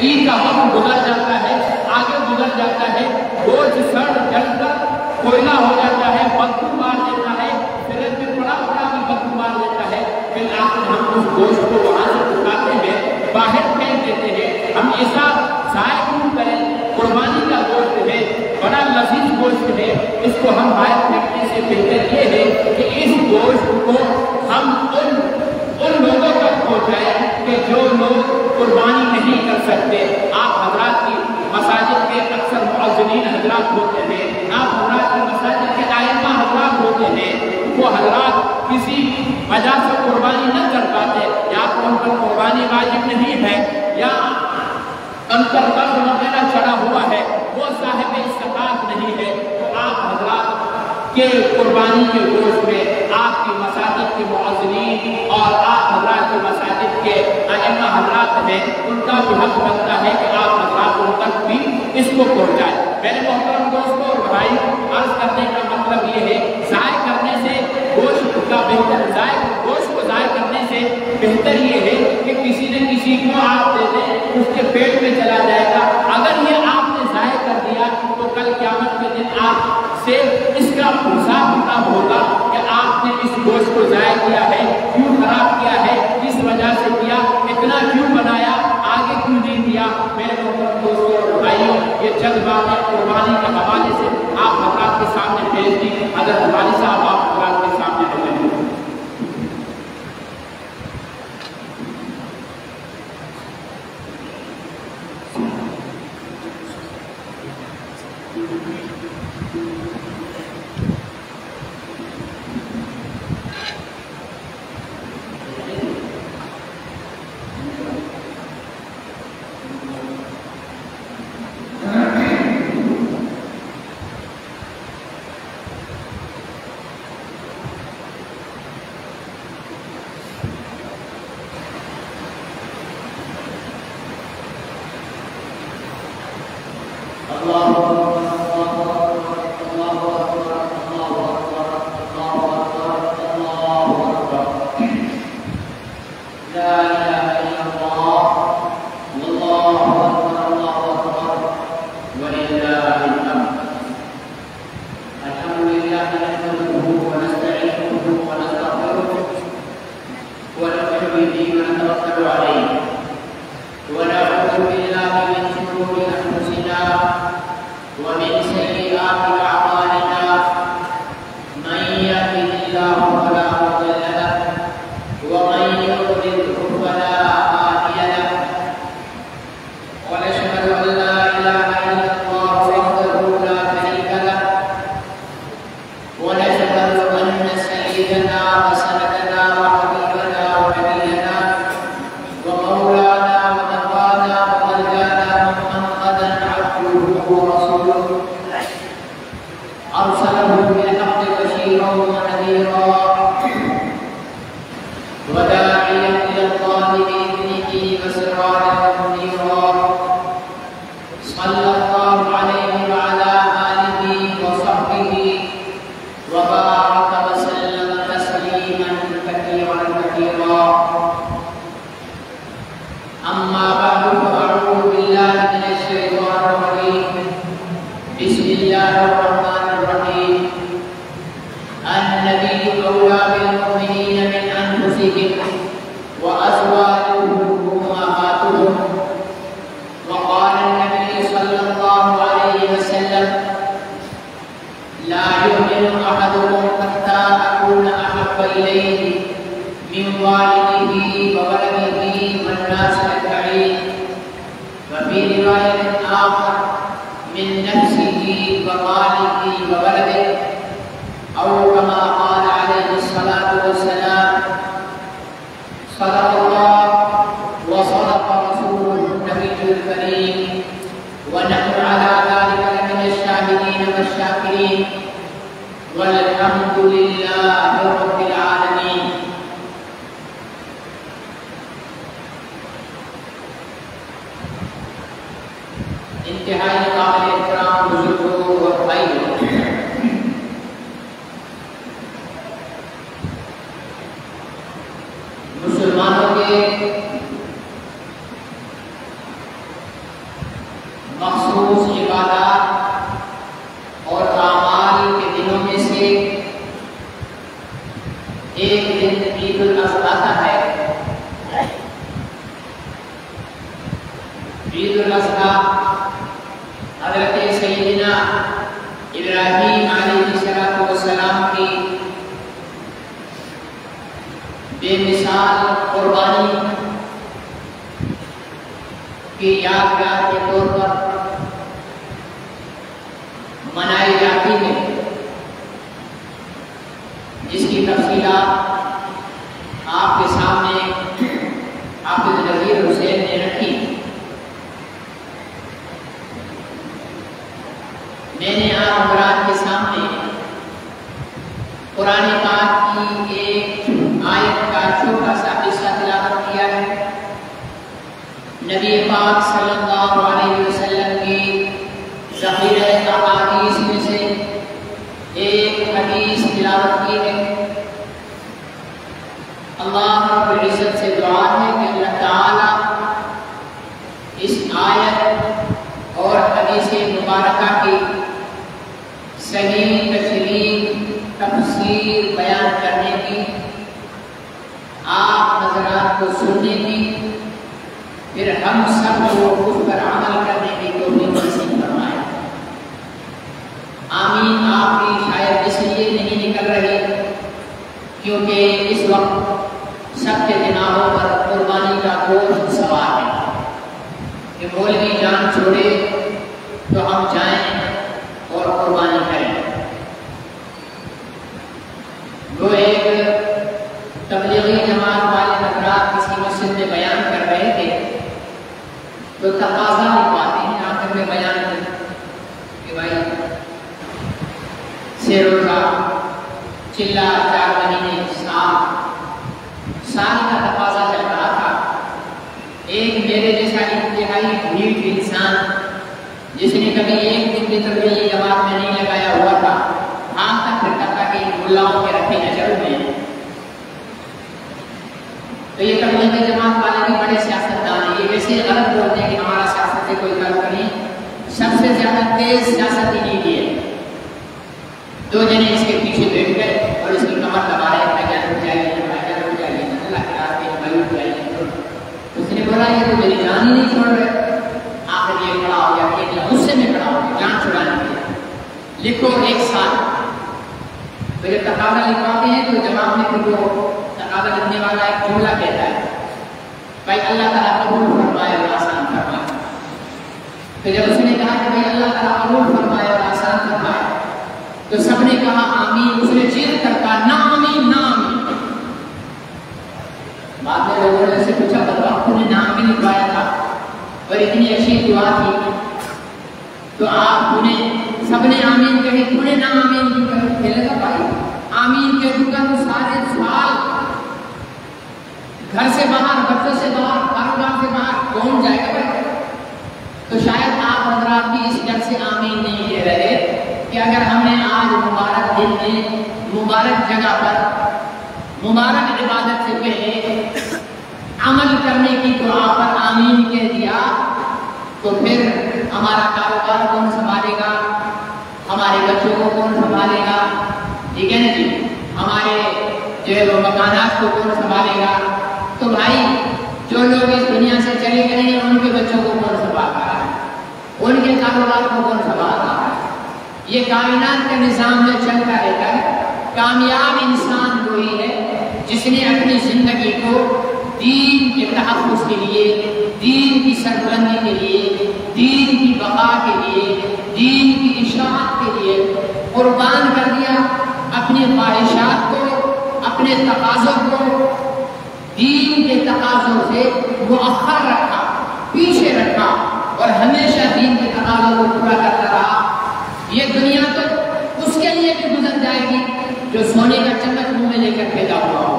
عید کا وقت گزر جاتا ہے، آگے گزر جاتا ہے، گوشت سڑ جل کر کوئلہ ہو جاتا ہے، بدبو مار دیتا ہے، پھر بڑا بھی بدبو مار دیتا ہے، پھر آخر ہم اس گوشت کو وہاں سے اٹھاتے ہیں، باہر پھینک دیتے ہیں۔ ہم ایسا ضائع کیوں کریں؟ قربانی کا گوشت ہے، بڑا لذیذ گوشت ہے، اس کو ہم باہر پھینکنے سے بہتر یہ ہے کہ اس گوشت کو ہم ان لوگوں تک پہنچائیں کہ جو لوگ قربانی نہیں کر سکتے۔ آپ حضرات کی مساجد کے اکثر مؤذنین حضرات ہوتے ہیں، آپ حضرات کی مساجد کے ائمہ حضرات ہوتے ہیں، وہ حضرات کسی وجہ سے قربانی نہ کر پاتے، یا تو ان پر قربانی واجب نہیں ہے، یا ان پر قرض وغیرہ چڑھا ہوا ہے، وہ صاحب استطاعت نہیں ہے، تو آپ حضرات کے قربانی کے گوشت میں آپ کی مساجد کے مؤذنین اور آپ حضرات کی مساجد کے ائمہ حضرات ہیں، ان کا بھی حق بنتا ہے کہ آپ حضرات ان تک بھی اس کو پہنچائیں۔ میرے محترم دوستوں اور بھائی، عرض کرنے کا مطلب یہ ہے، ضائع کرنے سے گوشت کا گوشت کو ضائع کرنے سے بہتر یہ ہے کہ کسی نہ کسی کو آپ دے دیں، اس کے پیٹ میں چلا جائے گا۔ اگر یہ آپ نے ضائع کر دیا تو کل قیامت کے دن آپ سے اس کا حساب کتاب ہوگا کہ آپ نے اس گوشت کو ضائع کیا ہے، کیوں خراب کیا ہے، کس وجہ سے کیا، اتنا کیوں بنایا، آگے کیوں نہیں دیا۔ میرے محترم دوستوں اور بھائیوں، یہ چند باتیں قربانی کے حوالے سے آپ حضرات کے سامنے پیش دی۔ حضرت والی صاحب آپ حضرات کے سامنے پیش دی۔ مخصوص عبادات اور اعمال کے دنوں میں سے ایک دن عید الاضحیٰ کا ہے۔ عید الاضحیٰ حضرت سیدنا ابراہیم علیہ السلام کی بے مثال قربانی کی یادگار کے طور پر منائی جاتی ہے، جس کی تفصیلات آپ کے سامنے حافظ نذیر حسین نے رکھی۔ میں نے آپ حضرات کے سامنے قرآن پاک کی ایک آیت کا چھوٹا سا حصہ تلاوت کیا ہے۔ نبی پاک صلی اللہ علیہ وسلم کی ذخیرہ احادیث میں سے ایک حدیث تلاوت کی ہے۔ اللہ رب العزت سے دعا ہے کہ اللہ تعالی اس آیت اور حدیث مبارکہ کی صحیح تشریح تفسیر بیان کرنے کی، آپ حضرات کو سننے کی، پھر ہم سب کو اس پر عمل کرنے کی توفیق نصیب فرمائے۔ آمین۔ آپ کی شاید اس لیے نہیں نکل رہی کیونکہ اس وقت سب کے دماغوں پر قربانی کا گوشت سوار ہے کہ مولوی جان چھوڑے تو ہم جائیں اور قربانی کریں۔ وہ ایک تبلیغی جماعت والے حضرات کسی مسجد میں بیان کر رہے تھے تو تقاضا لکھواتے ہیں آخر میں بیان کہ بھائی سے روزہ چلا 4 مہینے سال کا تقاضا چل رہا تھا۔ ایک میرے جیسا انتہائی بھیڑ انسان جس نے کبھی ایک دن بھی تبلیغی جماعت میں نہیں لگایا ہوا تھا، ہاں تک پھرتا تھا کہ ملاؤں کے رکھے نظر میں، تو یہ تبلیغی جماعت والے بھی بڑے سیاستدان ہیں۔ یہ ویسے غلط بولتے ہیں کہ ہمارا سیاست سے کوئی تعلق نہیں، سب سے زیادہ تیز سیاست ہی نہیں ہے۔ 2 جنے اس کے پیچھے بیٹھ گئے اور اس کی کمر دبا رہے تھے کہ رک جائیے رک جائیے، اللہ کے راستے میں مایوس جائیے۔ اس نے بولا یہ تو میری جان ہی نہیں چھوڑ رہے۔ آخر یہ کھڑا ہو گیا کہ غصے میں کھڑا ہو گیا جان چھڑانے کے لیے، لکھو 1 سال۔ تو جب تقاضا لکھواتے ہیں تو جواب میں پھر وہ تقاضا لکھنے والا ایک جملہ کہتا ہے بھائی اللہ تعالیٰ قبول فرمائے اور آسان فرمائے۔ تو جب اس نے کہا کہ بھائی اللہ تعالیٰ قبول فرمائے اور آسان فرمائے تو سب نے کہا آمین۔ اس نے چیخ کر کہا نہ آمین نہ آمین۔ بعد میں لوگوں نے سے پوچھا بتاؤ آپ نے نام بھی لکھوایا تھا اور اتنی اچھی دعا تھی تو آپ نے سب نے آمین کہی، تو نے نہ آمین کیوں کہی؟ کہنے لگا بھائی آمین کہہ دوں گا تو سارے سال گھر سے باہر، بچوں سے باہر، کاروبار سے باہر کون جائے گا بھائی؟ تو شاید آپ حضرات بھی اس ڈر سے آمین نہیں کہہ رہے کہ اگر ہم نے آج مبارک دن میں مبارک جگہ پر مبارک عبادت سے پہلے عمل کرنے کی دعا پر آمین کہہ دیا تو پھر ہمارا کاروبار کون سنبھالے گا، ہمارے بچوں کو کون سنبھالے گا، ٹھیک ہے نا جی، ہمارے جو ہے وہ مکانات کو کون سنبھالے گا؟ تو بھائی جو لوگ اس دنیا سے چلے گئے ہیں ان کے بچوں کو کون سنبھال رہا ہے، ان کے کاروبار کو کون سنبھال رہا ہے؟ یہ کائنات کا نظام جو چلتا رہتا ہے۔ کامیاب انسان وہی ہے جس نے اپنی زندگی کو دین کے تحفظ کے لیے، دین کی سربلندی کے لیے، دین کی بقا کے لیے، دین کی اشاعت کے لیے قربان کر دیا۔ اپنی خواہشات کو، اپنے تقاضوں کو دین کے تقاضوں سے مؤخر رکھا، پیچھے رکھا اور ہمیشہ دین کے تقاضوں کو پورا کرتا رہا۔ یہ دنیا تو اس کے لیے بھی گزر جائے گی جو سونے کا چمچ منہ میں لے کر پیدا ہوا ہو،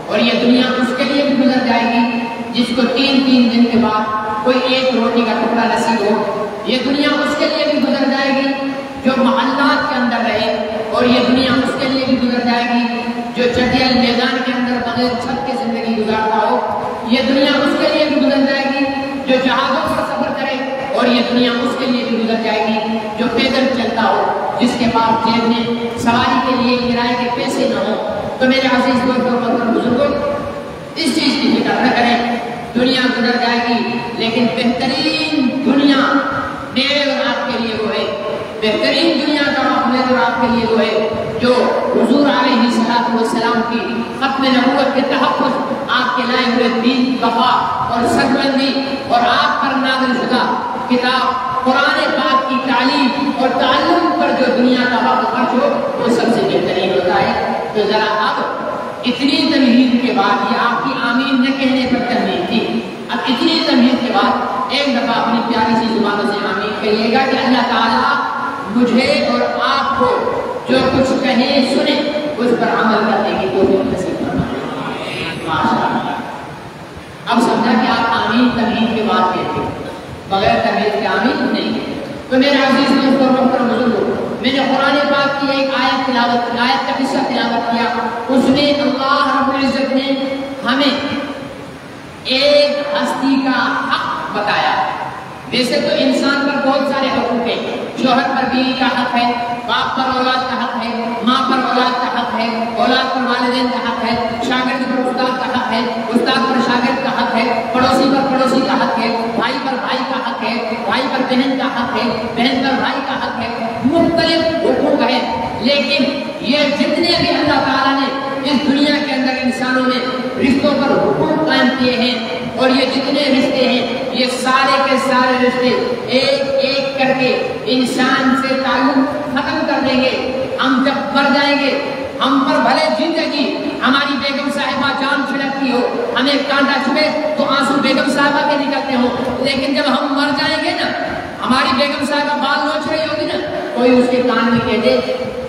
اور یہ دنیا اس کے لیے بھی گزر جائے گی جس کو 3 دن کے بعد کوئی 1 روٹی کا ٹکڑا نصیب ہو۔ یہ دنیا اس کے لیے بھی گزر جائے گی جو محلات کے اندر رہے، اور یہ دنیا اس کے لیے بھی گزر جائے گی جو چٹیل میدان کے اندر بغیر چھت کے زندگی گزارتا ہو۔ یہ دنیا اس کے لیے بھی گزر جائے گی جو جہازوں پر سفر کرے، اور اور یہ دنیا اس کے لیے بھی گزر جائے گی جو پیدل چلتا ہو، جس کے پاس جیب میں سواری کے لیے کرائے کے پیسے نہ ہو۔ تو میرے عزیز دوستوں محترم بزرگوں، اس چیز کی فکر نہ کریں، دنیا گزر جائے گی، لیکن بہترین دنیا میرے اور آپ کے لیے وہ ہے، بہترین دنیا کا میرے اور آپ کے لیے وہ ہے جو حضور علیہ السلام کی ختم نبوت کے تحفظ، آپ کے لائے ہوئے دین وفا اور سربلندی اور آپ پر نازل شدہ کتاب قرآن پاک کی تعلیم اور تعلم پر جو دنیا کا وقت خرچ ہو وہ سب سے بہترین ہوتا ہے۔ تو ذرا اب اتنی تمہید کے بعد، یہ آپ کی آمین نہ کہنے پر تمہید تھی، اب اتنی تمہید کے بعد ایک دفعہ اپنی پیاری سی زبانوں سے آمین کہیے گا کہ اللہ تعالیٰ مجھے اور آپ کو جو کچھ کہیں سنے اس پر عمل کرنے کی توفیق نصیب فرمائے۔ ماشاءاللہ۔ اب سمجھا کہ آپ آمین تمہید کے بعد کہتے ہیں، بغیر تمہید کے آمین نہیں ہے۔ تو میرے عزیز دوستوں محترم بزرگوں، میں نے قرآن پاک کی ایک آیت کا قصہ تلاوت کیا، اس میں اللہ رب العزت نے ہمیں ایک ہستی کا حق بتایا۔ ویسے تو انسان پر بہت سارے حقوق ہیں، شوہر پر بیوی کا حق ہے، باپ پر اولاد کا حق ہے، ماں پر اولاد کا حق ہے، اولاد پر والدین کا حق ہے، شاگرد پر استاد کا حق ہے، استاد پر شاگرد کا حق ہے، پڑوسی پر پڑوسی کا حق ہے، بھائی پر بھائی کا حق ہے، بھائی پر بہن کا حق ہے، بہن پر بھائی کا حق ہے، مختلف حقوق ہے۔ لیکن یہ جتنے بھی اللہ تعالیٰ نے اس دنیا کے اندر انسانوں میں رشتوں پر حقوق قائم کیے ہیں، اور یہ جتنے رشتے ہیں یہ سارے کے سارے رشتے ایک ایک کر کے انسان سے تعلق ختم کر دیں گے۔ ہم جب مر جائیں گے، ہم پر بھلے زندگی ہماری بیگم صاحبہ جان چھڑکتی ہو، ہمیں کانٹا چھپے تو آنسو بیگم صاحبہ کے نکلتے ہوں، لیکن جب ہم مر جائیں گے نا، ہماری بیگم صاحبہ بال نوچ رہی ہوگی نا، کوئی اس کے کان میں کہہ دے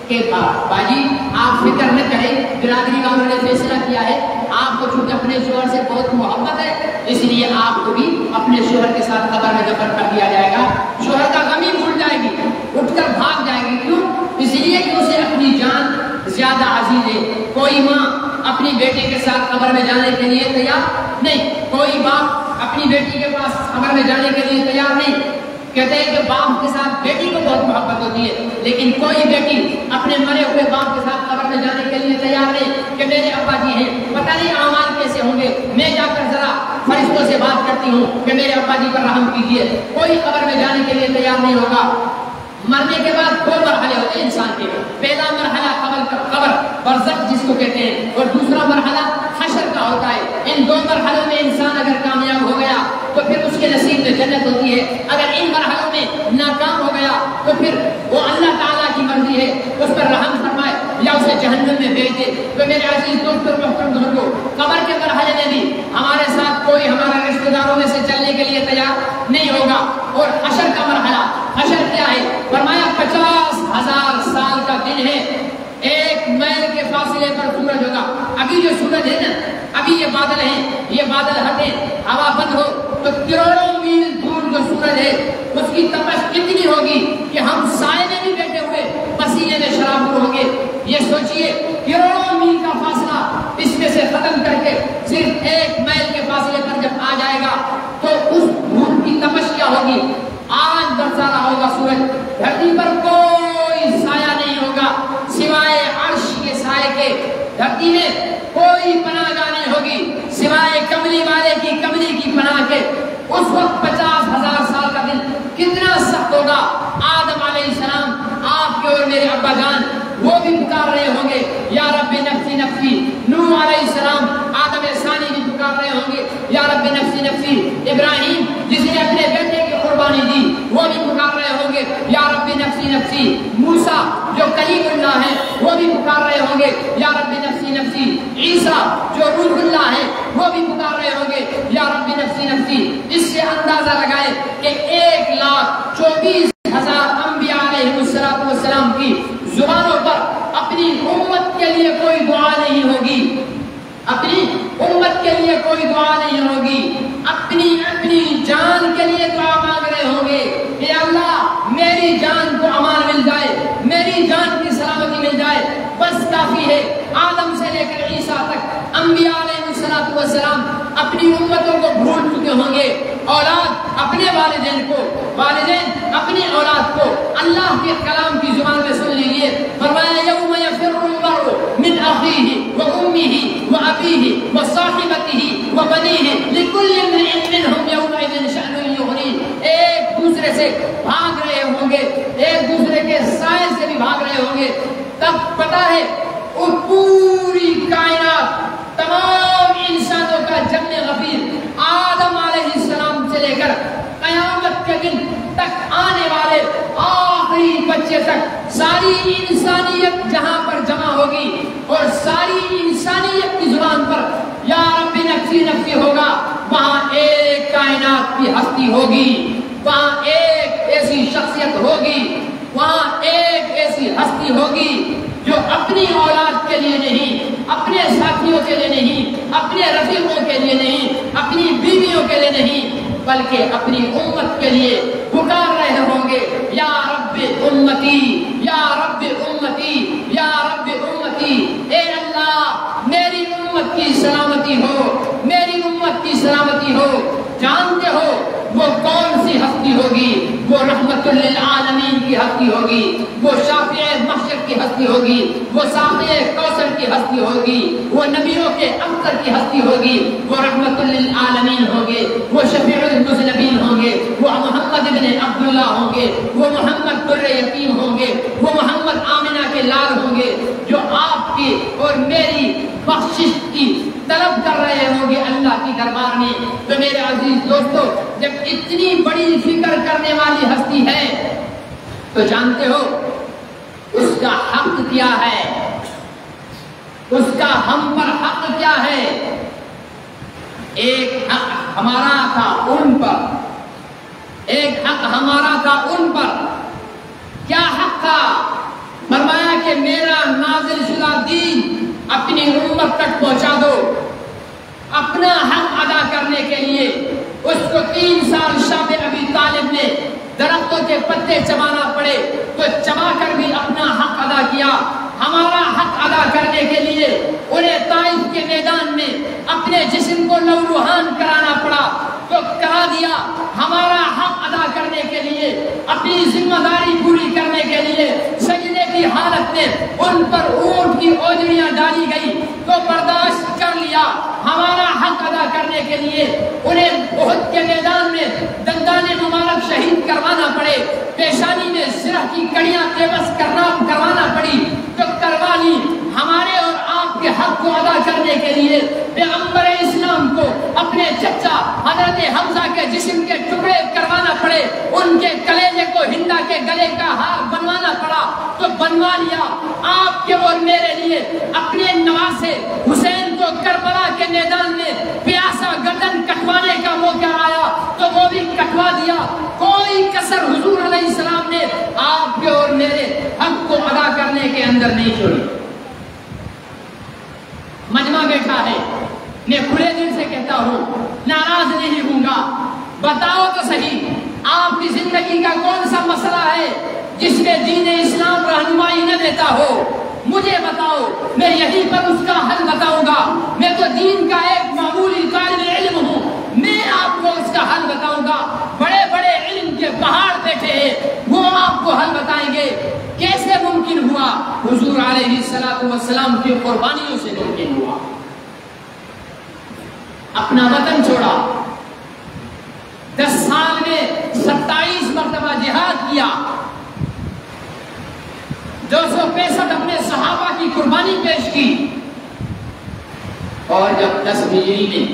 کہ باجی آپ فکر نہ کریں، برادری والوں نے فیصلہ کیا ہے، آپ کو چونکہ اپنے شوہر سے بہت محبت ہے اس لیے آپ کو بھی اپنے شوہر کے ساتھ قبر میں دفن کر دیا جائے گا۔ شوہر کا غم ہی بھول جائے گی، اٹھ کر بھاگ جائے گی۔ کیوں؟ اس لیے کہ اسے اپنی جان زیادہ عزیز ہے۔ کوئی ماں اپنی بیٹے کے ساتھ قبر میں جانے کے لیے تیار نہیں، کوئی باپ اپنی بیٹی کے پاس قبر میں جانے کے لیے تیار نہیں۔ کہتے ہیں کہ باپ کے ساتھ بیٹی کو بہت محبت ہوتی ہے، لیکن کوئی بیٹی اپنے مرے ہوئے باپ کے ساتھ قبر میں جانے کے لیے تیار نہیں کہ میرے ابا جی ہیں، پتہ نہیں اعمال کیسے ہوں گے، میں جا کر ذرا فرشتوں سے بات کرتی ہوں کہ میرے ابا جی پر رحم کیجیے۔ کوئی قبر میں جانے کے لیے تیار نہیں ہوگا۔ مرنے کے بعد دو مرحلے ہوتے ہیں انسان کے، پہلا مرحلہ قبر برزخ جس کو کہتے ہیں، اور دوسرا مرحلہ حشر کا ہوتا ہے۔ ان دو مرحلوں میں انسان اگر کامیاب ہو گیا تو پھر اس کے نصیب میں جنت ہوتی ہے، اگر ان مرحلوں میں ناکام ہو گیا تو پھر وہ اللہ تعالیٰ کی مرضی ہے اس پر رحم فرمائے یا اسے جہنم میں بھیج دے۔ تو میرے عزیز دوستوں محترم بزرگوں، قبر کے مرحلے میں بھی ہمارے ساتھ کوئی ہمارے رشتہ داروں میں سے چلنے کے لیے تیار نہیں ہوگا۔ اور حشر کا مرحلہ، حشر کیا ہے؟ فرمایا 50,000 سال کا دن ہے، 1 میل کے فاصلے پر سورج ہوگا۔ ابھی جو سورج ہے نا، ابھی یہ بادل ہیں، یہ بادل ہٹے، ہوا بند ہو تو کروڑوں میل دور جو سورج ہے اس کی تپش کتنی ہوگی کہ ہم سائے میں بھی بیٹھے ہوئے پسینے میں شرابور ہوں گے۔ یہ سوچئے کروڑوں میل کا فاصلہ اس میں سے ختم کر کے صرف 1 میل کے فاصلے پر جب آ جائے گا تو اس دھوپ کی تپش کیا ہوگی؟ آج برسا رہا ہوگا سورج، دھرتی پر کوئی سایہ نہیں ہوگا سوائے عرش کے سائے کے، دھرتی میں کوئی پناہ گاہ نہیں ہوگی سوائے کملی والے کی کملی کی پناہ کے۔ اس وقت 50,000 سال کا دن کتنا سخت ہوگا۔ آدم علیہ السلام، آپ کے اور میرے ابا جان، وہ بھی پکار رہے ہوں گے یا رب نفسی نفسی۔ نوح علیہ السلام، آدم ثانی بھی پکار رہے ہوں گے یا رب نفسی نفسی۔ ابراہیم جس نے اپنے بیٹے کی قربانی دی وہ بھی پکار رہے ہوں گے یا رب نفسی نفسی۔ موسیٰ جو کلیم اللہ ہے وہ بھی پکار رہے ہوں گے یا رب نفسی نفسی۔ عیسیٰ جو روح اللہ ہے وہ بھی پکار رہے ہوں گے یا رب نفسی نفسی۔ اس سے اندازہ لگائے کہ 1,24,000 انبیاء علیہ السلام کی زبانوں پر اپنی امت کے لیے کوئی دعا نہیں ہوگی، اپنی امت کے لیے کوئی دعا نہیں ہوگی، اپنی جان کے لیے دعا مانگ رہے ہوں گے کہ اللہ میری جان کو امان مل جائے، میری جان کی سلامتی مل جائے، بس کافی ہے۔ آدم سے لے کر عیسیٰ تک انبیاء علیہ السلام اپنی امتوں کو بھول چکے ہوں گے، اولاد اپنے والدین کو، والدین اپنی اولاد کو اللہ کے کلام کی زبان میں سن لیجیے. فرمایا یوم یفر المرء من اخیہ وامہ وابیہ وصاحبتہ وبنیہ لکل امرئ منہم یومئذ شأن یغنیہ. ایک دوسرے سے بھاگ رہے ہوں گے، ایک دوسرے کے سائے سے بھی بھاگ رہے ہوں گے. تب پتہ ہے وہ پوری کائنات، تمام انسانوں کا جمع غفیر آدم علیہ السلام سے لے کر قیامت کے دن تک آنے والے آخری بچے تک ساری انسانیت جہاں پر جمع ہوگی اور ساری انسانیت کی زبان پر یا رب نفسی نفسی ہوگا، وہاں ایک کائنات کی ہستی ہوگی، وہاں ایک ایسی شخصیت ہوگی، وہاں ایک ایسی ہستی ہوگی جو اپنی اولاد کے لیے نہیں، اپنے ساتھیوں کے لیے نہیں، اپنے رفیقوں کے لیے نہیں، اپنی بیویوں کے لیے نہیں، بلکہ اپنی امت کے لیے پکار رہے ہوں گے یا رب امتی، یا رب امتی، یا رب امتی. اے اللہ میری امت کی سلامتی ہو، میری امت کی سلامتی ہو. جانتے ہو وہ کون سی ہستی ہوگی؟ وہ رحمت للعالمین کی ہستی ہوگی، وہ شافع محشر کی ہستی ہوگی، وہ ساقی کوثر کی ہستی ہوگی، وہ نبیوں کے افضل کی ہستی ہوگی، وہ رحمت للعالمین ہوں گے، وہ شفیع المذنبین ہوں گے، وہ محمد ابن عبداللہ ہوں گے، وہ محمد در یتیم ہوں گے، وہ محمد آمنہ کے لال ہوں گے، جو آپ کی اور میری بخشش کی طلب کر رہے ہوں گے اللہ کی دربار میں. تو میرے عزیز دوستو، جب اتنی بڑی فکر کرنے والی ہستی ہے تو جانتے ہو اس کا حق کیا ہے، اس کا ہم پر حق کیا ہے. ایک حق ہمارا تھا ان پر، ایک حق ہمارا تھا ان پر. کیا حق تھا؟ فرمایا کہ میرا نازل شدہ دین اپنی امت تک پہنچا دو. اپنا حق ادا کرنے کے لیے اس کو 3 سال شاب ابی طالب نے درختوں کے پتے چبانا پڑے تو چبا کر بھی اپنا حق ادا کیا. ہمارا حق ادا کرنے کے لیے انہیں طائف کے میدان میں اپنے جسم کو لہولہان کرانا پڑا تو کرا دیا. ہمارا حق ادا کرنے کے لیے، اپنی ذمہ داری پوری کرنے کے لیے سجدے کی حالت میں ان پر اونٹ کی اوجڑیاں ڈالی گئی تو برداشت کر لیا. ہمارا حق ادا کرنے کے لیے انہیں احد کے میدان میں دندان مبارک شہید کروانا پڑے، پیشانی میں سرہ کی کڑیاں بےبس کروانا پڑی تو کروا لی. ہمارے اور آپ کے حق کو ادا کرنے کے لیے پیغمبر اسلام کو اپنے چچا حضرت حمزہ کے جسم کے ٹکڑے کروانا پڑے، ان کے کلیجے کو ہندا کے گلے کا ہار بنوانا پڑا تو بنوا لیا. آپ کے اور میرے لیے اپنے نواسے حسین کو کربلا کے میدان میں پیاسا گردن کٹوانے کا موقع آیا تو وہ بھی کٹوا دیا. کوئی کسر حضور علیہ السلام نے آپ کے اور میرے حق کو ادا کرنے کے اندر نہیں چھوڑی. مجمع بیٹھا ہے، میں کھلے دل سے کہتا ہوں، ناراض نہیں ہوں گا. بتاؤ تو صحیح آپ کی زندگی کا کون سا مسئلہ ہے جس میں دین اسلام رہنمائی نہ دیتا ہو؟ مجھے بتاؤ، میں یہیں پر اس کا حل بتاؤں گا. میں تو دین کا ایک معمولی طالب علم ہوں، میں آپ کو اس کا حل بتاؤں گا. بڑے بڑے علم کے پہاڑ بیٹھے ہیں، وہ آپ کو حل بتائیں گے. کیسے ممکن ہوا؟ حضور علیہ السلام کی قربانیوں سے ممکن ہوا. اپنا وطن چھوڑا، 10 سال میں 27 مرتبہ جہاد کیا، 265 اپنے صحابہ کی قربانی پیش کی، اور جب 10 ہجری میں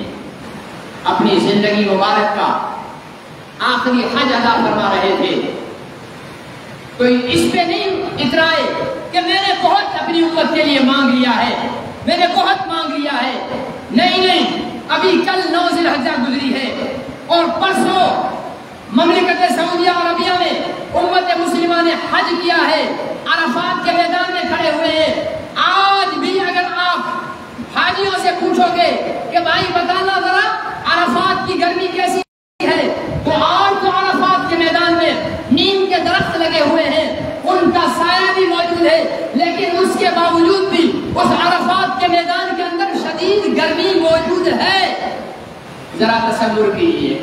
اپنی زندگی مبارک کا آخری حج ادا فرما رہے تھے تو اس پہ نہیں اترائے کہ میں نے بہت اپنی امت کے لیے مانگ لیا ہے، میں نے بہت مانگ لیا ہے. نہیں، ابھی کل 9 ذی الحجہ گزری ہے اور پرسوں مملکت سعودیہ عربیہ میں امت مسلمہ نے حج کیا ہے، عرفات کے میدان میں کھڑے ہوئے ہیں. آج بھی اگر آپ حاجیوں سے پوچھو گے کہ بھائی بتانا ذرا عرفات کی گرمی کیسی ہے، تو آج تو عرفات کے میدان میں نیم کے درخت لگے ہوئے ہیں، ان کا سایہ بھی موجود ہے، لیکن اس کے باوجود بھی اس عرفات کے میدان کے اندر شدید گرمی موجود ہے. ذرا تصور کیجیے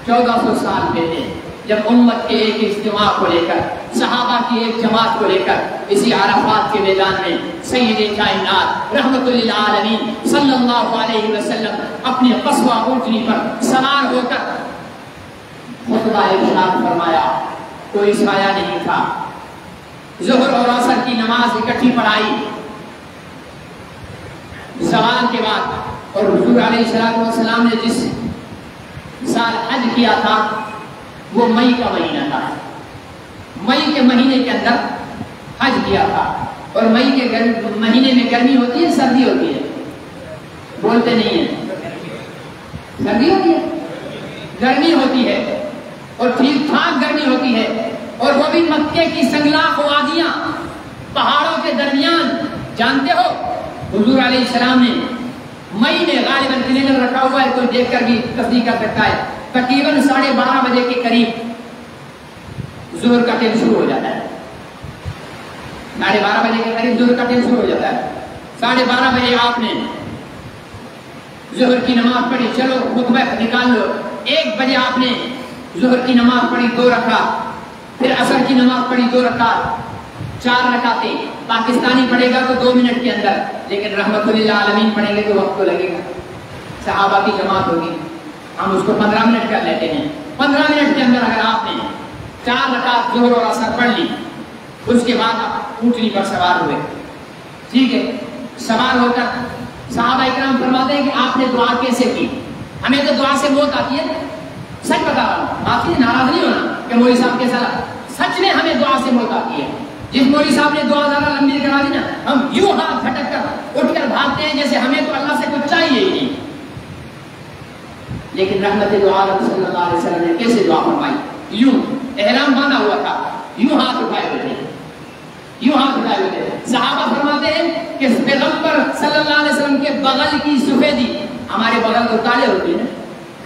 1400 سال پہلے جب امت کے ایک اجتماع کو لے کر، صحابہ کی ایک جماعت کو لے کر اسی عرفات کے میدان میں سید کائنات رحمت للعالمین صلی اللہ علیہ وسلم اپنے قصوہ اونٹنی پر سوار ہو کر خطبہ ارشاد فرمایا، کوئی سایہ نہیں تھا، ظہر اور عصر کی نماز اکٹھی پڑھائی زوال کے بعد، اور حضور علیہ السلام نے جس سال حج کیا تھا وہ مئی کا مہینہ تھا، مئی کے مہینے کے اندر حج کیا تھا، اور مئی کے مہینے میں گرمی ہوتی ہے سردی ہوتی ہے؟ بولتے نہیں ہیں، سردی ہوتی ہے، گرمی ہوتی ہے، اور ٹھیک ٹھاک گرمی ہوتی ہے، اور وہ بھی مکے کی سنگلاخ وادیاں پہاڑوں کے درمیان۔ جانتے ہو حضور علیہ السلام نے مئی میں غالباً کیلنڈر رکھا ہوا ہے، کوئی دیکھ کر بھی تصدیق کر سکتا ہے، تقریباً 12:30 بجے کے قریب ظہر کا ٹائم شروع ہو جاتا ہے، 12:30 بجے کے قریب ظہر کا ٹائم شروع ہو جاتا ہے۔ 12:30 بجے آپ نے ظہر کی نماز پڑھی، چلو خطبہ نکال لو۔ 1 بجے آپ نے ظہر کی نماز پڑھی 2 رکعت، پھر عصر کی نماز پڑھی 2 رکعت، 4 رکعتیں۔ پاکستانی پڑھے گا تو 2 منٹ کے اندر، لیکن رحمت للعالمین پڑھیں گے تو وقت تو لگے گا، صحابہ کی جماعت ہوگی، ہم اس کو 15 منٹ کر لیتے ہیں۔ 15 منٹ کے اندر اگر آپ نے 4 رکعت ظہر اور عصر پڑھ لی، اس کے بعد آپ اونٹنی پر سوار ہوئے، ٹھیک ہے، سوار ہو کر صحابہ اکرام فرماتے ہیں کہ آپ نے دعا کیسے کی؟ ہمیں تو دعا سے موت آتی ہے، سچ بتا رہا ہوں، بات سے ناراض نہیں ہونا کہ مولوی صاحب کے ساتھ، سچ میں ہمیں دعا سے موت آتی ہے۔ جس مولوی صاحب نے دعا ذرا لمبی کرا دی نا، ہم یوں ہاتھ جھٹک کر اٹھ کر بھاگتے ہیں جیسے ہمیں تو اللہ سے کچھ چاہیے ہی نہیں۔ لیکن رحمت دو عالم صلی اللہ علیہ وسلم نے کیسے دعا فرمائی؟ یوں احرام باندھا ہوا تھا، یوں ہاتھ اٹھائے ہوئے تھے، یوں ہاتھ اٹھائے ہوئے تھے۔ صحابہ فرماتے ہیں کہ پیغمبر صلی اللہ علیہ وسلم کے بغل کی سفیدی، ہمارے بغل تو کالے ہوتے ہیں نا،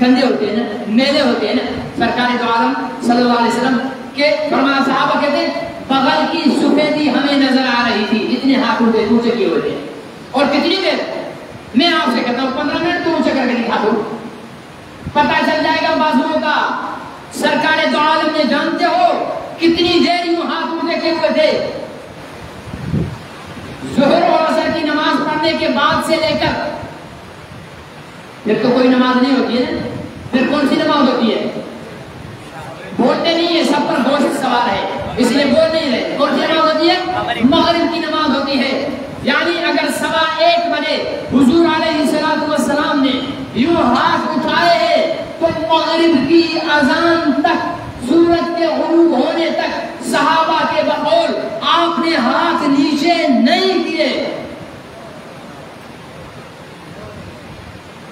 گندے ہوتے ہیں نا، میلے ہوتے ہیں نا، سرکار دو عالم صلی اللہ علیہ وسلم کے فرمایا، صحابہ کہتے ہیں بغل کی سفیدی ہمیں نظر آ رہی تھی، اتنے ہاتھ اونچے کیے ہوئے تھے۔ اور کتنی دیر؟ میں آپ سے کہتا ہوں 15 منٹ تو اونچے کر کے دکھا دو، پتہ چل جائے گا بازوؤں کا۔ سرکار دو عالم نے جانتے ہو کتنی دیر یوں ہاتھ اونچے کیے ہوئے تھے؟ ظہر اور عصر کی نماز پڑھنے کے بعد سے لے کر پھر تو کوئی نماز نہیں ہوتی ہے نا، پھر کون سی نماز ہوتی ہے؟ بولتے نہیں ہے، سب پر گوشت سوار ہے اس لیے بول نہیں رہے۔ کون سی نماز ہوتی ہے؟ مغرب کی نماز ہوتی ہے۔ یعنی اگر 1:15 بجے حضور علیہ السلام نے یوں ہاتھ اٹھائے ہیں تو مغرب کی اذان تک، سورج کے غروب ہونے تک صحابہ کے بقول آپ نے ہاتھ نیچے نہیں کیے۔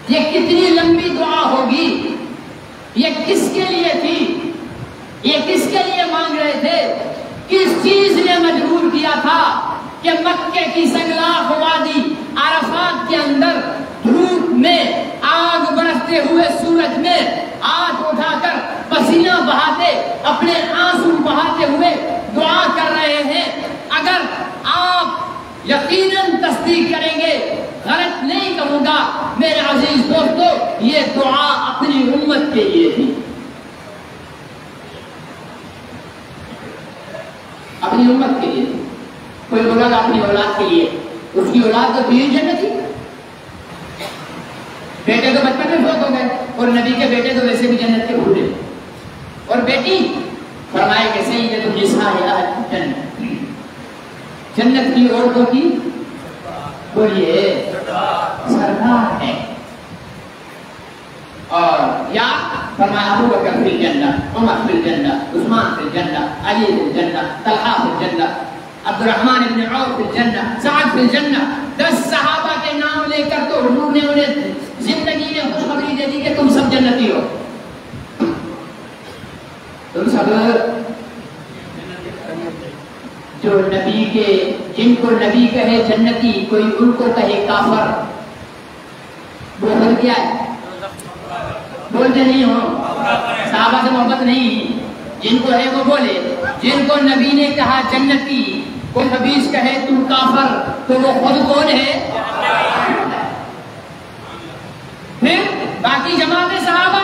یہ کتنی لمبی دعا ہوگی، یہ کس کے لیے تھی، یہ کس کے لیے مانگ رہے تھے؟ کس چیز نے مجبور کیا تھا کہ مکے کی سنگلاخ وادی عرفات کے اندر دھوپ میں، آگ برستے ہوئے سورج میں ہاتھ اٹھا کر پسینہ بہاتے، اپنے آنسو بہاتے ہوئے دعا کر رہے ہیں؟ اگر آپ یقیناً تصدیق کریں گے، غلط نہیں کہوں گا میرے عزیز دوستو، یہ دعا اپنی امت کے لیے تھی، اپنی امت کے لیے۔ کوئی بولا گا اپنی اولاد کے لیے، اس کی اولاد تو تین جنت تھی، بیٹے تو بچپن میں فوت ہو گئے، اور نبی کے بیٹے تو ویسے بھی جنت کے بھولے، اور بیٹی فرمائے کہ سیدۃ النساء اہل الجنہ، جنت کی عورتوں کی بولیے سردار ہے۔ اور یا فرمایا ابو بکر فی الجنہ، عمر فی الجنہ، عثمان فی الجنہ، علی فی الجنہ، طلحہ فی الجنہ، عبد الرحمن بن عوف فی الجنہ، سعد فی الجنہ۔ 10 صحابہ کے نام لے کر تو حضور نے انہیں زندگی میں خوشخبری دے دی کہ تم سب جنتی ہو، تم سب جو نبی کے، جن کو نبی کہے جنتی، کوئی ان کو کہے کافر، وہ ہو گیا ہے۔ بولتے نہیں ہو، صحابہ سے محبت نہیں، جن کو ہے وہ بولے۔ جن کو نبی نے کہا جنتی، کوئی حدیث کہے تو کافر، تو وہ خود کون ہے؟ پھر باقی جماعت صحابہ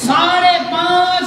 5.5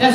10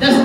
10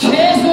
600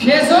600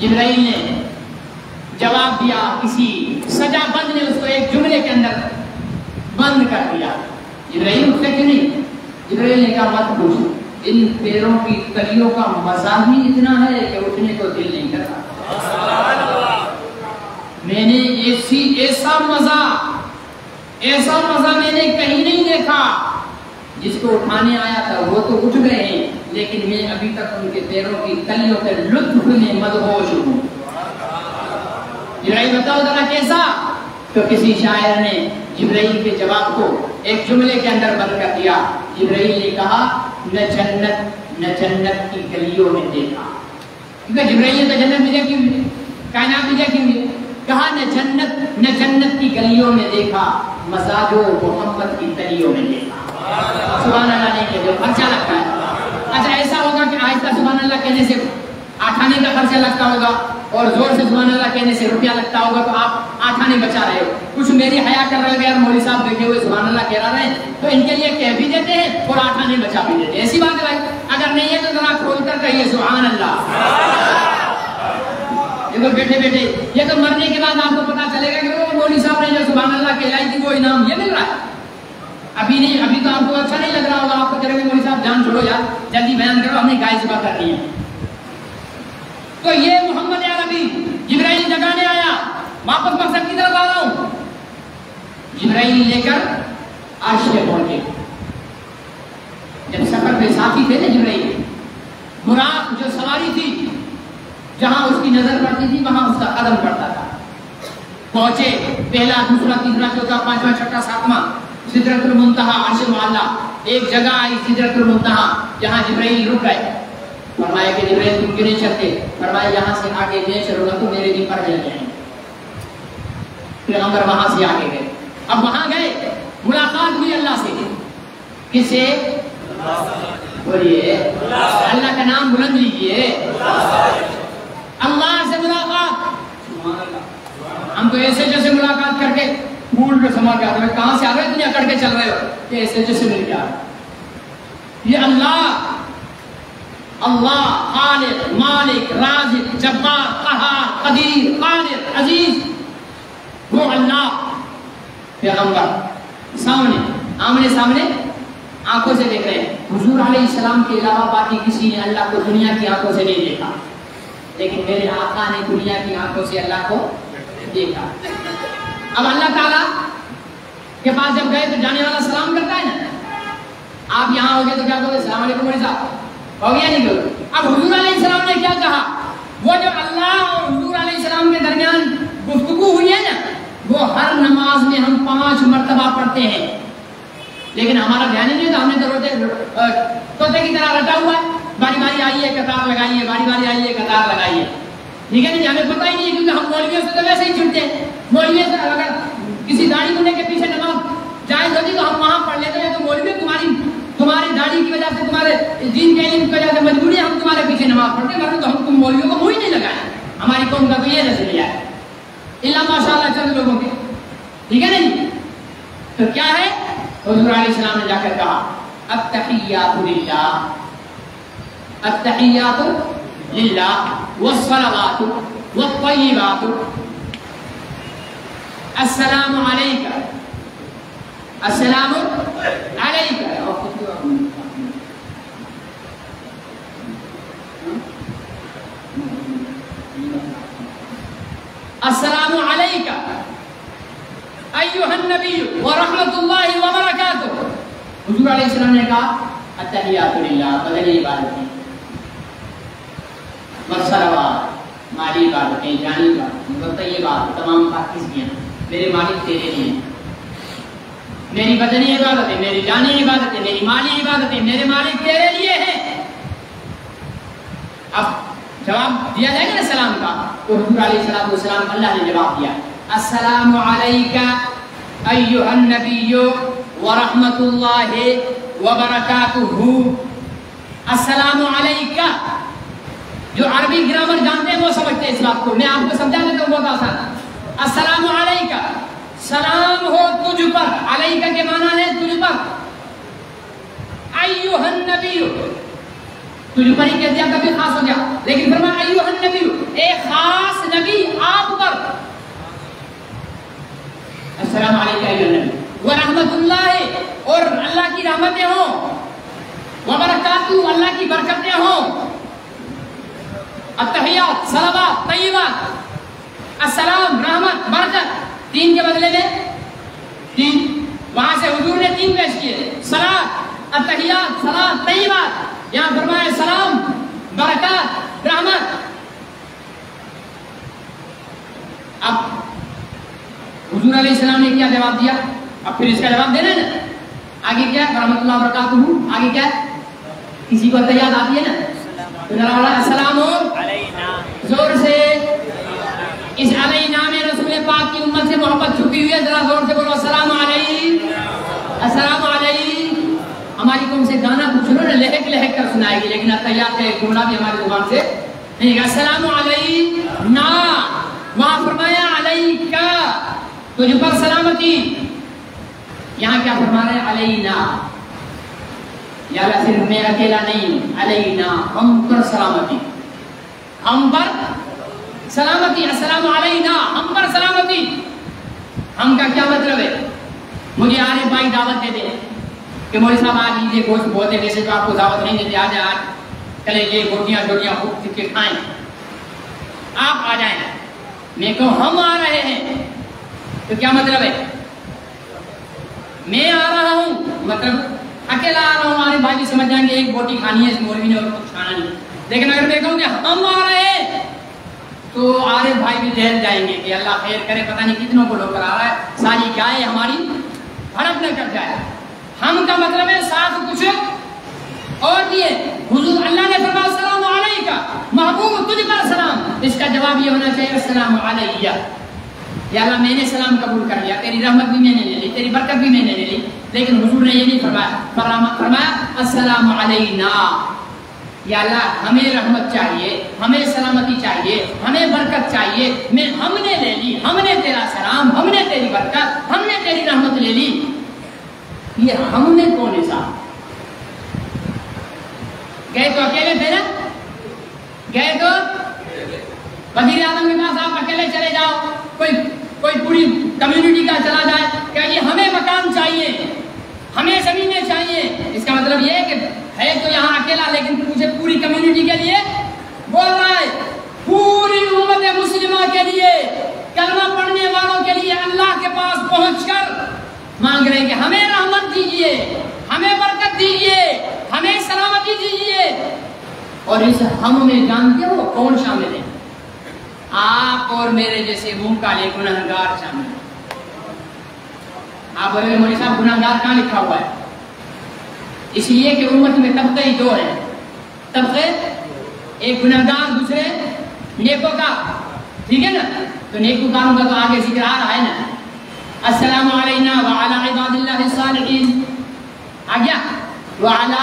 جبرائیل نے جواب دیا، کسی سجا بند نے اس کو ایک جملے کے اندر بند کر دیا۔ جبرائیل اٹھتے کیوں نہیں؟ جبرائیل نے کہا مت پوچھو، ان پیروں کی کلیوں کا مزہ ہی اتنا ہے کہ اٹھنے کو دل نہیں کرتا۔ میں نے ایسا مزہ میں نے کہیں نہیں دیکھا۔ جس کو اٹھانے آیا تھا وہ تو اٹھ گئے ہیں، لیکن میں ابھی تک ان کے پیروں کی کلیوں کے لطف میں مدہوش ہوں۔ جبرائیل بتاؤ ذرا کیسا؟ تو کسی شاعر نے جبرائیل کے جواب کو ایک جملے کے اندر بند کر دیا۔ جبرائیل نے کہا نہ جنت کی گلیوں میں دیکھا، کیونکہ جبرائیل نے تو جنت میں دیکھی ہوئی، کائنات میں دیکھی ہوئی، کہا نہ جنت کی گلیوں میں دیکھا، مزاجو محمد کی تلیوں میں دیکھا۔ سبحان اللہ نہیں کہتے خرچہ لگتا ہے۔ اچھا ایسا ہوگا کہ آہستہ سبحان اللہ کہنے سے آٹھانے کا خرچہ لگتا ہوگا اور زور سے سبحان اللہ کہنے سے روپیہ لگتا ہوگا، تو آپ آٹھانے بچا رہے ہو۔ کچھ میری حیا کر رہے ہیں، مولوی صاحب بیٹھے ہوئے سبحان اللہ کہہ رہے ہیں، تو ان کے لیے کہہ بھی دیتے ہیں اور آٹھانے بچا بھی دیتے ہیں۔ ایسی بات ہے، اگر نہیں ہے تو ذرا کھول کر کہیے سبحان اللہ۔ یہ تو بیٹھے بیٹھے، یہ تو مرنے کے بعد آپ کو پتا چلے گا کہ وہ مولوی صاحب نے جو سبحان اللہ کہلائی تھی وہ انعام یہ مل رہا ہے۔ ابھی نہیں، ابھی تو آپ کو اچھا نہیں لگ رہا ہوگا، آپ کو کہہ رہے مولوی صاحب جان چھوڑو یار، جلدی بیان کرو، ہم نے گائے ذبح کرنی ہے۔ تو یہ محمد عربی جبرائیل جگانے آیا، واپس مقصد کی طرف آ رہا ہوں۔ جبرائیل لے کر عرش پہ پہنچے۔ جب سفر پہ ساتھی تھے نا جبرائیل، براق جو سواری تھی، جہاں اس کی نظر پڑتی تھی وہاں اس کا قدم پڑتا تھا۔ پہنچے، پہلا دوسرا تیسرا چوتھا پانچواں چھٹا ساتواں، سدرۃ المنتہا عرش معلیٰ، ایک جگہ آئی سدرۃ المنتہا جہاں جبرائیل رک گئے۔ فرمایا کہ جبرائیل تم کیوں نہیں چلتے؟ فرمایا یہاں سے آگے میں چلوں گا تو میرے بھی پر جل جائیں گے۔ پیغمبر وہاں سے آگے گئے۔ اب وہاں گئے، ملاقات ہوئی اللہ سے۔ کس سے؟ بولیے اللہ کا نام بلند لیجیے۔ اللہ سے ملاقات۔ ہم تو ایسے جیسے ملاقات کر کے پھول پہ سما کے آتے ہیں، کہاں سے آ رہے ہیں؟ دنیا کر کے چل رہے ہو، کہ ایسے جیسے مل گیا۔ یہ اللہ خالق مالک رازق جبار قہار قدیر قادر عزیز، وہ اللہ پیغمبر سامنے آمنے سامنے آنکھوں سے دیکھ رہے ہیں۔ حضور علیہ السلام کے علاوہ باقی کسی نے اللہ کو دنیا کی آنکھوں سے نہیں دیکھا، لیکن میرے آقا نے دنیا کی آنکھوں سے اللہ کو دیکھا۔ اب اللہ تعالیٰ کے پاس جب گئے تو جانے والا سلام کرتا ہے نا، آپ یہاں ہو گئے تو کیا کہو گے؟ السلام علیکم مولوی صاحب، ہو گیا نہیں کہو؟ اب حضور علیہ السلام نے کیا کہا؟ وہ جو اللہ اور حضور علیہ السلام کے درمیان گفتگو ہوئی ہے نا، وہ ہر نماز میں ہم 5 مرتبہ پڑھتے ہیں، لیکن ہمارا دھیان ہی نہیں ہوتا، ہم نے تو طوطے کی طرح رٹا ہوا ہے، باری باری آئیے قطار لگائیے، باری باری آئیے قطار لگائیے، ٹھیک ہے نہیں؟ ہمیں پتہ ہی نہیں ہے، کیونکہ ہم مولویوں سے تو ویسے ہی چھٹتے ہیں۔ مولوی سے اگر کسی داڑھی ہونے کے پیچھے نماز جائز ہوتی تو ہم وہاں پڑھ لیتے ہیں، تو مولوی تمہاری داڑھی کی وجہ سے، تمہارے دین کے علم کی وجہ سے مجبوری ہے ہم تمہارے پیچھے نماز پڑھتے ہیں، ورنہ تو ہم تم مولویوں کو منہ ہی نہیں لگائیں۔ ہماری قوم کا تو یہ نظریہ ہے، اللہ ماشاء اللہ چند لوگوں کے، ٹھیک ہے نہیں؟ تو کیا ہے؟ حضور علیہ السلام نے جا کر کہا التحیات للہ، التحیات للہ والصلوات والطیبات، السلام علیکہ، السلام علیکہ، السلام علیکہ ایھا النبی ورحمۃ اللہ وبرکاتہ۔ حضور علیہ السلام نے کہا التحیات للہ، بدنی عبادتیں، والصلوات، مالی عبادتیں، جانی عبادتیں، والطیبات، تمام پاکیزگیاں میرے مالک تیرے لیے، میری بدنی عبادتیں، میری جانی عبادتیں، میری مالی عبادتیں میرے مالک تیرے لیے ہیں۔ اب جواب دیا جائے گا نا سلام کا، تو حضور علیہ السلام اللہ نے جواب دیا السلام علیکہ ایھا النبی ورحمۃ اللہ وبرکاتہ۔ السلام علیکہ، جو عربی گرامر جانتے ہیں وہ سمجھتے ہیں اس بات کو، میں آپ کو سمجھا دیتا ہوں بہت آسان۔ السلام علیکہ، سلام ہو تجھ پر، علیکہ کے معنی ہے تجھ پر، ایھا النبی، تجھ پر ہی کہہ دیا کبھی خاص ہو گیا. لیکن فرمایا ایھا النبی، اے خاص نبی آپ پر السلام علیکم ایھا النبی ورحمۃ اللہ، اور اللہ کی رحمتیں ہوں، وبرکاتہ اللہ کی برکتیں ہوں، التحیات صلوات طیبات، السلام رحمت برکت، 3 کے بدلے میں 3. وہاں سے حضور نے 3 پیش کیے، صلات، التحیات، صلات طیبات، یہاں فرمایا سلام برکات رحمت. اب حضور علیہ السلام نے کیا جواب دیا؟ اب پھر اس کا جواب دینا ہے نا. آگے کیا ہے؟ رحمت اللہ وبرکاتہ. آگے کیا ہے؟ کسی کو تحیات آتی ہے نا؟ السلام علینا، زور سے اس علینا میں رسول پاک کی امت سے محبت چھپی ہوئی ہے. ذرا زور سے بولو السلام علیہ، السلام علیہ. ہماری قوم سے گانا کچھ لوگ لہک لہک کر سنائے گی، لیکن تحیات کا جملہ بھی ہماری زبان سے نہیں. السلام علینا، وہاں فرمایا علیکا، تجھ پر سلامتی. یہاں کیا فرما رہے ہیں؟ علینا. یا اللہ صرف میں اکیلا نہیں، علینا ہم پر سلامتی، ہم پر سلامتی. السلام علینا ہم پر سلامتی. ہم کا کیا مطلب ہے؟ مجھے عارف بھائی دعوت دے دیں کہ مولوی صاحب آج لیجیے گوشت بہت ہے، ویسے تو آپ کو دعوت نہیں دیتے، آج کلیجے بوٹیاں چھوٹیاں خوب کے کھائیں، آپ آ جائیں. میں کہوں ہم آ رہے ہیں تو کیا مطلب ہے؟ میں آ رہا ہوں مطلب اکیلا آ رہا ہوں. عارف بھائی بھی سمجھ جائیں گے ایک بوٹی کھانی ہے اس مولوی نے اور کچھ کھانا نہیں. لیکن اگر میں کہوں کہ ہم آ رہے ہیں تو عارف بھائی بھی دہل جائیں گے کہ اللہ خیر کرے، پتہ نہیں کتنوں کو لو کر آ رہا ہے، ساری گائے ہماری بھڑک نہ کر جائے. ہم کا مطلب ہے ساتھ کچھ اور بھی ہے. حضور اللہ نے فرمایا السلام علیکہ، محبوب تجھ پر سلام. اس کا جواب یہ ہونا چاہیے السلام علیہ. یا اللہ میں نے سلام قبول کر لیا، تیری رحمت بھی میں نے لے لی، تیری برکت بھی میں نے لے لی. لیکن حضور نے یہ نہیں فرمایا، فرمایا السلام علینا. یا اللہ ہمیں رحمت چاہیے، ہمیں سلامتی چاہیے، ہمیں برکت چاہیے. ہم نے لے لی، ہم نے تیرا سلام، ہم نے تیری برکت، ہم نے تیری رحمت لے لی. یہ ہم نے کون ہے صاحب؟ گئے تو اکیلے تھے نا؟ گئے تو وزیر اعظم کے پاس آپ اکیلے چلے جاؤ، کوئی پوری کمیونٹی کا چلا جائے کہ یہ ہمیں مکان چاہیے، ہمیں زمینیں چاہیے. اس کا مطلب یہ ہے کہ ہے تو یہاں اکیلا، لیکن مجھے پوری کمیونٹی کے لیے بول رہا ہے، پوری امت مسلمہ کے لیے، کلمہ پڑھنے والوں کے لیے اللہ کے پاس پہنچ کر مانگ رہے ہیں کہ ہمیں رحمت دیجیے، ہمیں برکت دیجیے، ہمیں سلامتی دیجیے. اور اس ہم میں جانتے ہو کون شامل ہے؟ آپ اور میرے جیسے منہ کالے گنہگار شامل ہیں. آپ بولے مولوی صاحب گنہگار کہاں لکھا ہوا ہے؟ اس لیے کہ امت میں طبقے ہی 2 ہیں. طبقے ایک گنہگار، دوسرے نیکوکار. ٹھیک ہے نا؟ تو نیکوکاروں کا تو آگے ذکر آ رہا ہے نا. السلام علینا وعلی عباد اللہ الصالحین. آ گیا وعلی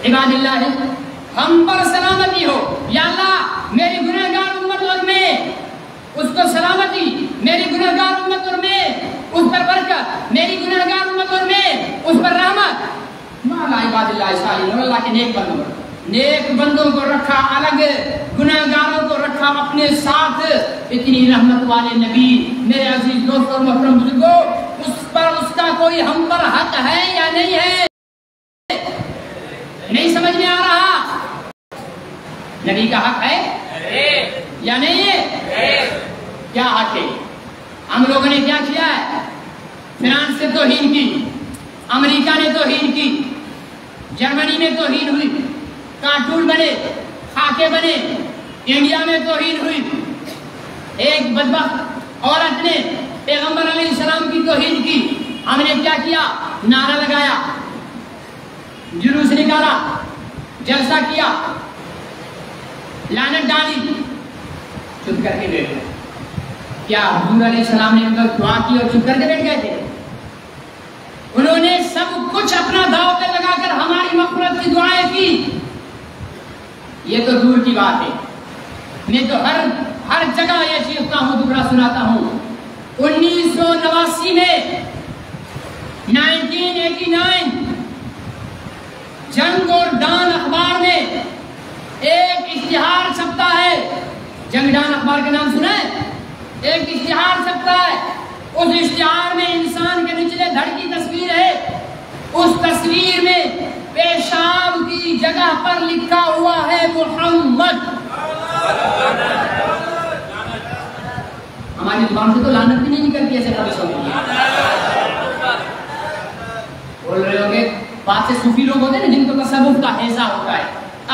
عباد اللہ، ہم پر سلامتی ہو. یا اللہ میری گنہگار امت اور میں اس کو سلامتی، میری گنہگار امت اور میں اس پر برکت، میری گنہگار امت اور میں اس پر رحمت. وعلی عباد اللہ الصالحین، اللہ کے نیک بندوں، نیک بندوں کو رکھا الگ، گنہگاروں کو رکھا اپنے ساتھ. اتنی رحمت والے نبی میرے عزیز دوست اور محترم بزرگوں، اس پر اس کا کوئی ہم پر حق ہے یا نہیں ہے؟ نہیں سمجھ میں آ رہا؟ نبی کا حق ہے یا نہیں ہے؟ کیا حق ہے؟ ہم لوگوں نے کیا کیا ہے؟ فرانس نے توہین کی، امریکہ نے توہین کی، جرمنی میں توہین ہوئی، کارٹون بنے، خاکے بنے، انڈیا میں توہین ہوئی. ایک بدبخت عورت نے پیغمبر علیہ السلام کی توہین کی. ہم نے کیا کیا؟ نعرہ لگایا، جلوس نکالا، جلسہ کیا، لعنت ڈالی، چپ کر کے بیٹھ گئے. کیا حضور علیہ السلام نے ان کا دعا کی اور چپ کر کے بیٹھ گئے تھے؟ انہوں نے سب کچھ اپنا داؤ پہ لگا کر ہماری مغفرت کی دعائیں کی. یہ تو دور کی بات ہے. میں تو ہر جگہ یہ چیختا ہوں، دوبارہ سناتا ہوں. 1989 میں 1989 جنگ اور ڈان اخبار میں جنگجان اخبار کے نام سنا ہے؟ ایک اشتہار چھپتا ہے، اس اشتہار میں انسان کے نچلے دھڑ کی تصویر ہے، اس تصویر میں پیشاب کی جگہ پر لکھا ہوا ہے محمد۔ ہماری زبان سے تو لعنت بھی نہیں نکلتی ایسے حدیثوں میں۔ بول رہے ہو گے بات سے صوفی لوگ ہوتے ہیں نا جن کو تصوف کا حیضہ ہوتا ہے،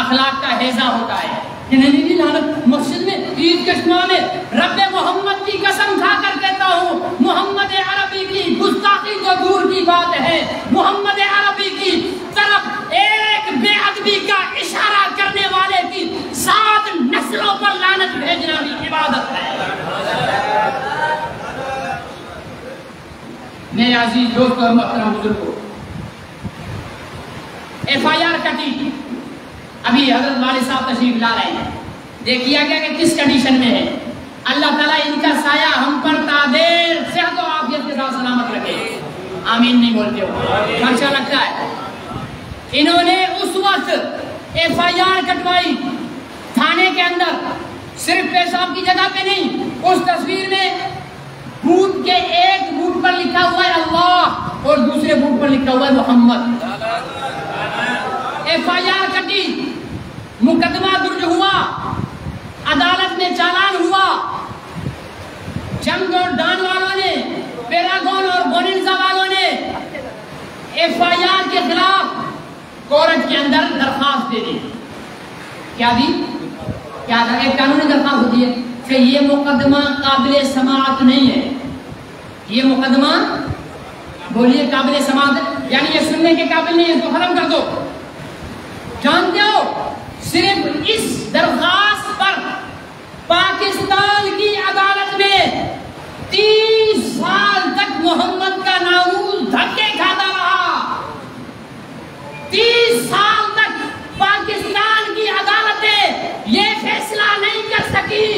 اخلاق کا حیضہ ہوتا ہے کہ نہیں لعنت مسجد میں عید کے اجتماع میں رب محمد کی قسم کھا کر کہتا ہوں محمد عربی کی گستاخی تو دور کی بات ہے، محمد عربی کی طرف ایک بے ادبی کا اشارہ کرنے والے کی 7 نسلوں پر لعنت بھیجنا بھی عبادت ہے۔ میرے عزیز دوست اور محترم بزرگوں، FIR کٹی، ابھی حضرت والد صاحب تشریف لا رہے ہیں، دیکھیا گیا کہ کس کنڈیشن میں ہے۔ اللہ تعالیٰ ان کا سایہ ہم پر تادیر صحت و عافیت کے ساتھ سلامت رکھے، آمین نہیں بولتے ہو؟ اچھا لگتا ہے۔ انہوں نے اس وقت FIR کٹوائی تھانے کے اندر، صرف پیشاب کی جگہ پہ نہیں، اس تصویر میں بوٹ کے ایک بوٹ پر لکھا ہوا ہے اللہ اور دوسرے بوٹ پر لکھا ہوا ہے محمد۔ FIR کٹی، مقدمہ درج ہوا، عدالت میں چالان ہوا، جنگ اور ڈان والوں نے، پیراگون اور بوننزا والوں نے FIR کے خلاف کورٹ کے اندر درخواست دے دی۔ کیا دی؟ کیا ایک قانونی درخواست ہوتی ہے کہ یہ مقدمہ قابل سماعت نہیں ہے، یہ مقدمہ بولیے قابل سماعت ہے، یعنی یہ سننے کے قابل نہیں ہے، اس کو ختم کر دو۔ جانتے ہو صرف اس درخواست پر پاکستان کی عدالت میں 30 سال تک محمد کا ناموس دھکے کھاتا رہا۔ 30 سال تک پاکستان کی عدالتیں یہ فیصلہ نہیں کر سکی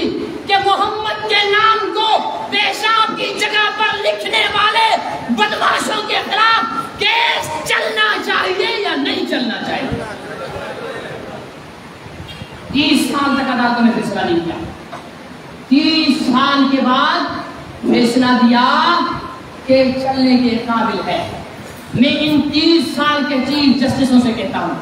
کہ محمد کے نام کو پیشاب کی جگہ پر لکھنے والے بدماشوں کے خلاف کیس چلنا چاہیے یا نہیں چلنا چاہیے۔ 30 سال تک عدالتوں نے فیصلہ نہیں کیا، 30 سال کے بعد فیصلہ دیا کہ چلنے کے قابل ہے۔ میں ان 30 سال کے چیف جسٹسوں سے کہتا ہوں،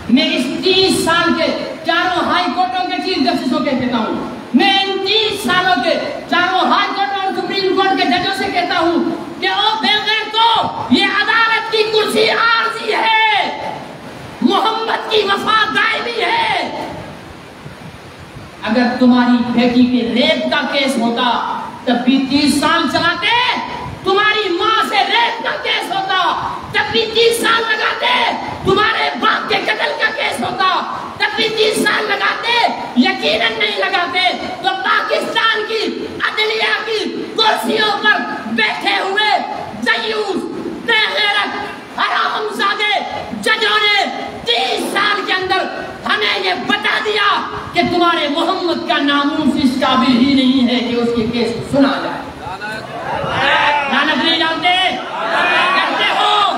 میں اس 30 سال کے چاروں ہائی کورٹوں کے چیف جسٹسوں سے کہتا ہوں، میں ان 30 سالوں کے چاروں ہائی کورٹ اور سپریم کورٹ کے ججوں سے کہتا ہوں کہ او بے غیرتو، یہ عدالت کی کرسی عارضی ہے، محمد کی وفا دائمی ہے۔ اگر تمہاری بیٹی کے ریپ کا کیس ہوتا تب بھی 30 سال چلاتے، تمہاری ماں سے ریپ کا کیس ہوتا تب بھی 30 سال لگاتے، تمہارے باپ کے قتل کا کیس ہوتا تب بھی 30 سال لگاتے، یقیناً نہیں لگاتے تو پاکستان کی عدلیہ کی کرسیوں پر بیٹھے ہوئے دیوس، بے غیرت، حرامزادے ججوں نے 30 سال کے اندر ہمیں یہ بتا دیا کہ تمہارے محمد کا ناموس اس قابل ہی نہیں ہے کہ اس کے کیس سنا جائے۔ لعنت نہیں ڈالتے؟ کرتے ہو،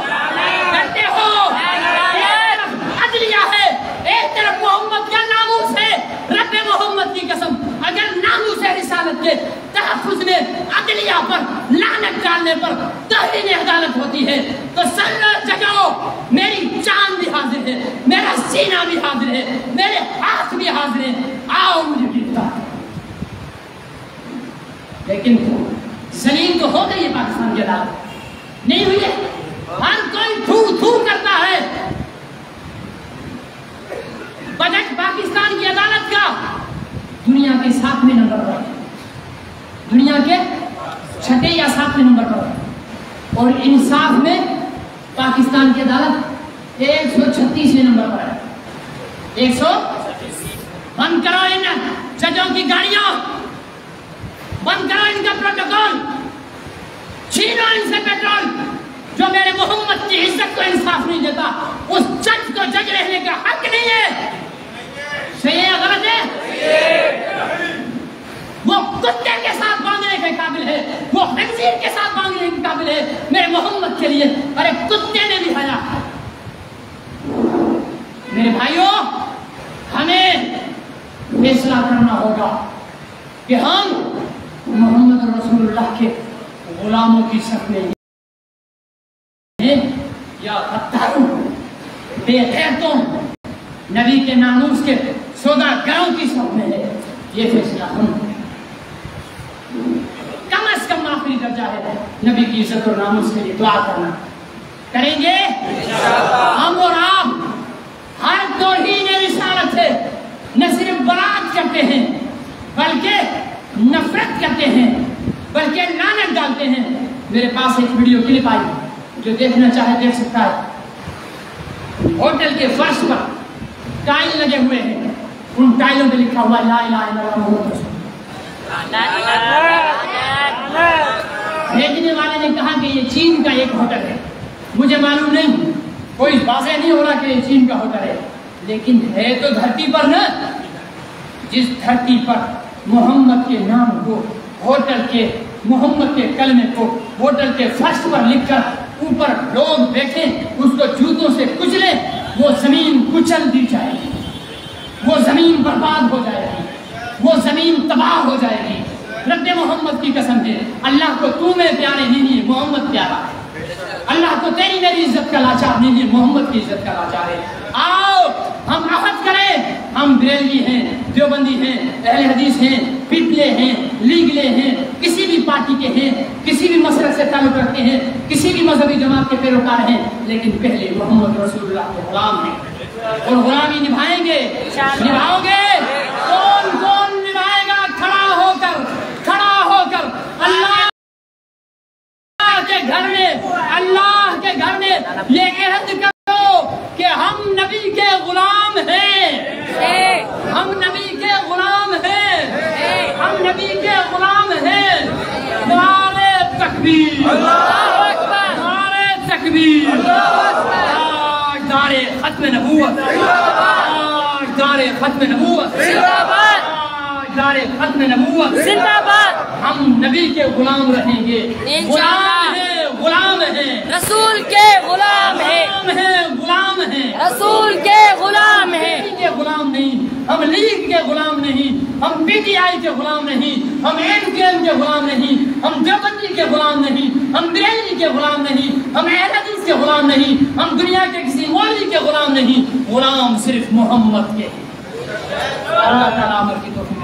کرتے ہو۔ ایک طرف عدلیہ ہے، ایک طرف محمد کا ناموس ہے۔ رب محمد کی قسم، اگر ناموس رسالت کے تحفظ میں عدلیہ پر لعنت ڈالنے پر توہین عدالت ہوتی ہے تو سنو جگہو، میری جان بھی حاضر ہے، میرا سینہ بھی حاضر ہے، میرے ہاتھ بھی حاضر ہیں، آؤ مجھے گرتا۔ لیکن ذلیل تو ہو گئی ہے پاکستان کی عدالت، نہیں ہوئی ہے؟ ہر کوئی تھو تھو کرتا ہے۔ بجٹ پاکستان کی عدالت کا دنیا کے 7ویں نمبر پر، دنیا کے 6 یا 7ویں نمبر پر، اور انصاف میں پاکستان کی عدالت 136ویں نمبر پر ہے۔ 136۔ بند کرو ان ججوں کی گاڑیاں، بند کرو ان کا پروٹوکول، چھینو ان سے پیٹرول۔ جو میرے محمد کی عزت کو انصاف نہیں دیتا اس جج کو جج رہنے کا حق نہیں ہے۔ صحیح ہے غلط ہے؟ وہ کتے کے ساتھ باندھنے کے قابل ہے، وہ خنزیر کے ساتھ باندھنے کے قابل ہے میرے محمد کے لیے، اور ایک کتے نے بھی حیا۔ میرے بھائیوں، ہمیں فیصلہ کرنا ہوگا کہ ہم محمد رسول اللہ کے غلاموں کی صف میں ہیں یا غداروں بے غیرتوں نبی کے ناموس کے سوداگروں کی صف میں ہے. یہ فیصلہ ہم کم از کم آخری درجہ ہے نبی کی عزت اور ناموس کے لیے دعا کرنا. کریں گے ہم اور آپ ہر توہین رسالت سے نہ صرف برات کرتے ہیں بلکہ نفرت کرتے ہیں بلکہ لعنت ڈالتے ہیں. میرے پاس ایک ویڈیو کلپ آئی جو دیکھنا چاہے دیکھ سکتا ہے. ہوٹل کے فرش پر ٹائل لگے ہوئے ہیں, ان ٹائلوں پہ لکھا ہوا لا الہ الا اللہ محمد رسول اللہ. بھیجنے والے نے کہا کہ یہ چین کا ایک ہوٹل ہے. مجھے معلوم نہیں, کوئی واضح نہیں ہو رہا کہ یہ چین کا ہوٹل ہے, لیکن ہے تو دھرتی پر نا, جس دھرتی پر محمد کے نام کو ہوٹل کے محمد کے کلمے کو ہوٹل کے فرش پر لکھ کر اوپر لوگ بیٹھے اس کو جوتوں سے کچلے, وہ زمین کچل دی جائے گی, وہ زمین برباد ہو جائے گی, وہ زمین تباہ ہو جائے گی. رب محمد کی قسم ہے, اللہ کو تو میں پیارے نہیں ہے, محمد پیارا ہے. اللہ کو تیری میری عزت کا لاچار نہیں ہے, محمد کی عزت کا لاچار ہے. آؤ ہم عہد کریں, ہم بریلوی ہیں, دیوبندی ہیں, اہل حدیث ہیں, پپلے ہیں, لیگلے ہیں, کسی بھی پارٹی کے ہیں, کسی بھی مسلک سے تعلق رکھتے ہیں, کسی بھی مذہبی جماعت کے پیروکار ہیں, لیکن پہلے محمد رسول اللہ کے غلام ہیں اور غلامی نبھائیں گے. نبھاؤ گے؟ کون کون نبھائے گا؟ کھڑا ہو کر اللہ کے گھر میں, اللہ کے گھر میں یہ عہد کرو کہ ہم نبی کے غلام ہیں, ہم نبی کے غلام ہیں, ہم نبی کے غلام ہیں. نعرے تکبیر, نعرے تکبیر, نعرے ختم نبوت, نعرے ختم نبوت, نعرے ختم نبوت. ہم نبی کے غلام رہیں گے. غلام ہیں, غلام ہیں, رسول کے غلام ہیں, غلام ہیں, رسول کے غلام ہیں. کے غلام نہیں, ہم لیگ کے غلام نہیں, ہم پی ٹی آئی کے غلام نہیں, ہم ایم کیو ایم کے غلام نہیں, ہم دیوبندی کے غلام نہیں, ہم بریلوی کے غلام نہیں, ہم اہل حدیث کے غلام نہیں, ہم دنیا کے کسی مولوی کے غلام نہیں. غلام صرف محمد کے. اللہ تعالیٰ عمر کی توفیق